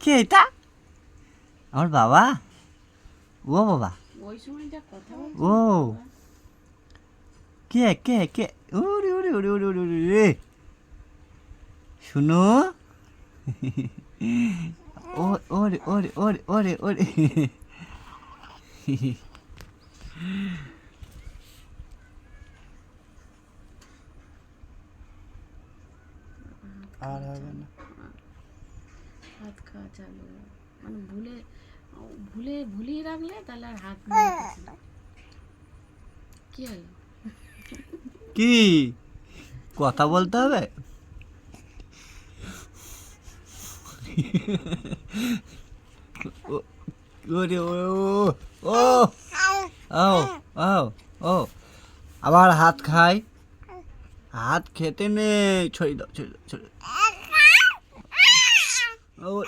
কে এটা? আমার বাবা? ও বাবা, ওই সময় যা কথা বলছিল ও বাবা। কে কে কে? ওরে ওরে ওরে ওরে ওরে ওরে রে। শুনো, ও ওরে ওরে ওরে ওরে ওরে। আর হবে না। হাত খাওয়া চালু, মানে ভুলিয়ে রাখলে তাহলে আর হাত নেওয়া থাকে না। কি হলো? কি কথা বলতে হবে? ও- ওরে ও ও ও ও ও আবার হাত খায়। হাত খেতে নেই, ছড়ি দাও ছড়ি দাও ছড়ি দাও। ও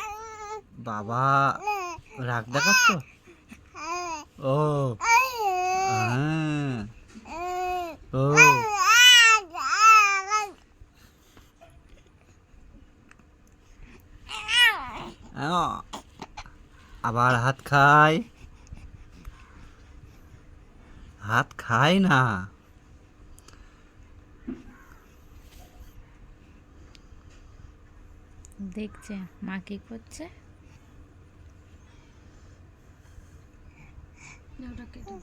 বাবা, রাগ দেখাচ্ছ? ও হ্যাঁ, ও আবার হাত খায়। হাত খায় না। দেখছে মা কি করছে। ওটা কেটে দেবো।